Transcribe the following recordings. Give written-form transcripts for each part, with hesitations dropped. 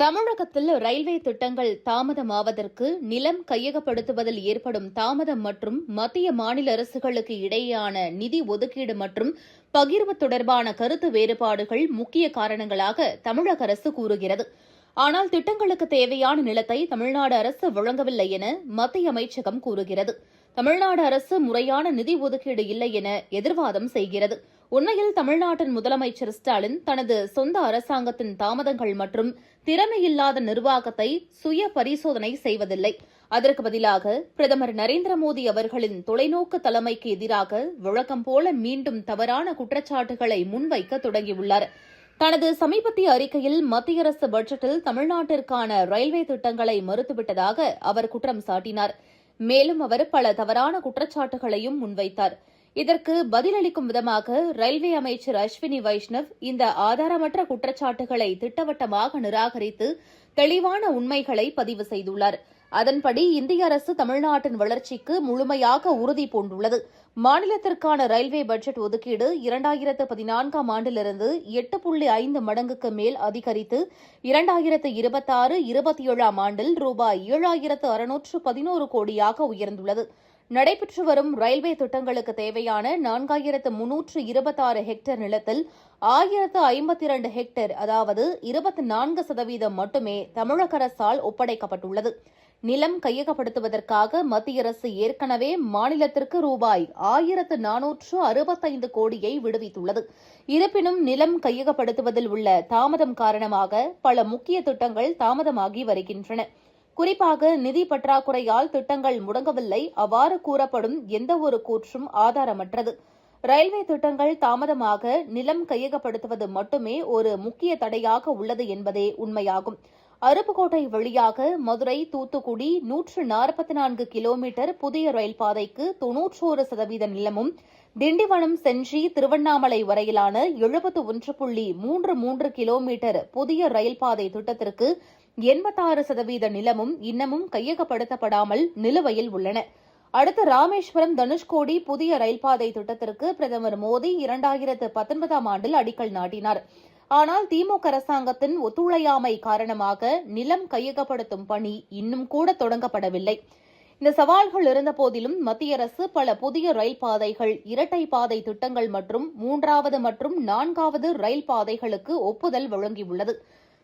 தமிழகத்தில் ரயில்வே திட்டங்கள் தாமதமாவதற்கு நிலம் கையகப்படுத்துவதில் ஏற்படும் தாமதம் மற்றும் மத்திய மாநில அரசுகளுக்கு இடையேயான நிதி ஒதுக்கீடு மற்றும் பகிர்வு தொடர்பான கருத்து வேறுபாடுகள் முக்கிய காரணங்களாக தமிழக அரசு கூறுகிறது. ஆனால் திட்டங்களுக்கு தேவையான நிலத்தை தமிழ்நாடு அரசு வழங்கவில்லை என மத்திய அமைச்சகம் கூறுகிறது. தமிழ்நாடு அரசு முறையான நிதி ஒதுக்கீடு இல்லை என எதிர்வாதம் செய்கிறது. உண்மையில் தமிழ்நாட்டின் முதலமைச்சர் ஸ்டாலின் தனது சொந்த அரசாங்கத்தின் தாமதங்கள் மற்றும் திறமையில்லாத நிர்வாகத்தை சுய பரிசோதனை செய்வதில்லை. அதற்கு பதிலாக பிரதமர் நரேந்திர மோடி அவர்களின் தொலைநோக்கு தலைமைக்கு எதிராக வழக்கம் போல மீண்டும் தவறான குற்றச்சாட்டுகளை முன்வைக்க தொடங்கியுள்ளார். தனது சமீபத்திய அறிக்கையில் மத்திய அரசு பட்ஜெட்டில் தமிழ்நாட்டிற்கான ரயில்வே திட்டங்களை மறுத்துவிட்டதாக அவர் குற்றம் சாட்டினார். மேலும் அவர் பல தவறான குற்றச்சாட்டுகளையும் முன்வைத்தார். இதற்கு பதிலளிக்கும் விதமாக ரயில்வே அமைச்சர் அஸ்வினி வைஷ்ணவ் இந்த ஆதாரமற்ற குற்றச்சாட்டுகளை திட்டவட்டமாக நிராகரித்து தெளிவான உண்மைகளை பதிவு செய்துள்ளார். அதன்படி இந்திய அரசு தமிழ்நாட்டின் வளர்ச்சிக்கு முழுமையாக உறுதி பூண்டுள்ளது. மாநிலத்திற்கான ரயில்வே பட்ஜெட் ஒதுக்கீடு 2014ஆம் ஆண்டிலிருந்து 8.5 மடங்குக்கு மேல் அதிகரித்து 2026-27ஆம் ஆண்டில் ரூபாய் 7,611 கோடியாக உயர்ந்துள்ளது. நடைபெற்று வரும் ரயில்வே திட்டங்களுக்கு தேவையான 4,326 ஹெக்டேர் நிலத்தில் 1,052 ஹெக்டேர் அதாவது 24% மட்டுமே தமிழக அரசால் ஒப்படைக்கப்பட்டுள்ளது. நிலம் கையகப்படுத்துவதற்காக மத்திய அரசு ஏற்கனவே மாநிலத்திற்கு ரூபாய் 1,465 கோடியை விடுவித்துள்ளது. இருப்பினும் நிலம் கையகப்படுத்துவதில் உள்ள தாமதம் காரணமாக பல முக்கிய திட்டங்கள் தாமதமாகி வருகின்றன. குறிப்பாக நிதி பற்றாக்குறையால் திட்டங்கள் முடங்கவில்லை. அவ்வாறு கூறப்படும் எந்தவொரு கூற்றும் ஆதாரமற்றது. ரயில்வே திட்டங்கள் தாமதமாக நிலம் கையகப்படுத்துவது மட்டுமே ஒரு முக்கிய தடையாக உள்ளது என்பதே உண்மையாகும். அருப்புக்கோட்டை வழியாக மதுரை தூத்துக்குடி 144 கிலோமீட்டர் புதிய ரயில் பாதைக்கு 91% நிலமும், திண்டிவனம் செஞ்சி திருவண்ணாமலை வரையிலான 71.33 கிலோமீட்டர் புதிய ரயில் பாதை திட்டத்திற்கு 86% நிலமும் இன்னமும் கையகப்படுத்தப்படாமல் நிலுவையில் உள்ளன. அடுத்து ராமேஸ்வரம் தனுஷ்கோடி புதிய ரயில்பாதை திட்டத்திற்கு பிரதமர் மோடி 2019ஆம் ஆண்டில் அடிக்கல் நாட்டினார். ஆனால் திமுக அரசாங்கத்தின் ஒத்துழையாமை காரணமாக நிலம் கையகப்படுத்தும் பணி இன்னும் கூட தொடங்கப்படவில்லை. இந்த சவால்கள் இருந்தபோதிலும் மத்திய அரசு பல புதிய ரயில் பாதைகள், இரட்டை பாதை திட்டங்கள் மற்றும் 3வது மற்றும் 4வது ரயில் பாதைகளுக்கு ஒப்புதல் வழங்கியுள்ளது.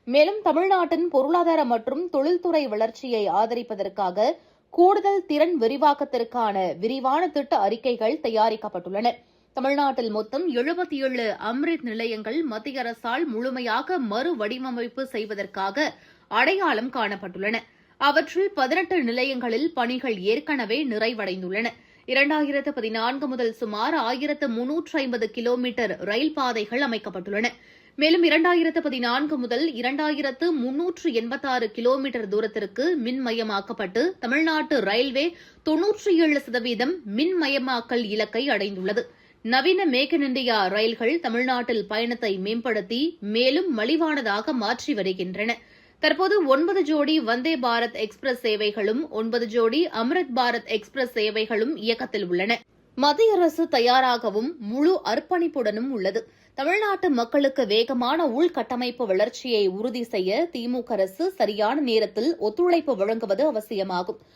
மேலும் தமிழ்நாட்டின் பொருளாதார மற்றும் தொழில்துறை வளர்ச்சியை ஆதரிப்பதற்காக கூடுதல் திறன் விரிவாக்கத்திற்கான விரிவான திட்ட அறிக்கைகள் தயாரிக்கப்பட்டுள்ளன. தமிழ்நாட்டில் மொத்தம் 77 அம்ரித் நிலையங்கள் மத்திய அரசால் முழுமையாக மறு வடிவமைப்பு செய்வதற்காக அடையாளம் காணப்பட்டுள்ளன. அவற்றில் 18 நிலையங்களில் பணிகள் ஏற்கனவே நிறைவடைந்துள்ளன. 2014 முதல் சுமார் 1,350 கிலோமீட்டர் ரயில் பாதைகள் அமைக்கப்பட்டுள்ளன. மேலும் 2014 முதல் 2,386 கிலோமீட்டர் தூரத்திற்கு மின்மயமாக்கப்பட்டு தமிழ்நாட்டு ரயில்வே 97% மின்மயமாக்கல் இலக்கை அடைந்துள்ளது. நவீன மேக் இன் இண்டியா ரயில்கள் தமிழ்நாட்டில் பயணத்தை மேம்படுத்தி மேலும் மலிவானதாக மாற்றி வருகின்றன. தற்போது 9 ஜோடி வந்தே பாரத் எக்ஸ்பிரஸ் சேவைகளும் 9 ஜோடி அம்ரித் பாரத் எக்ஸ்பிரஸ் சேவைகளும் இயக்கத்தில் உள்ளன. மத்திய அரசு தயாராகவும் முழு அர்ப்பணிப்புடனும் உள்ளது. தமிழ்நாட்டு மக்களுக்கு வேகமான உள்கட்டமைப்பு வளர்ச்சியை உறுதி செய்ய திமுக அரசு சரியான நேரத்தில் ஒத்துழைப்பு வழங்குவது அவசியமாகும்.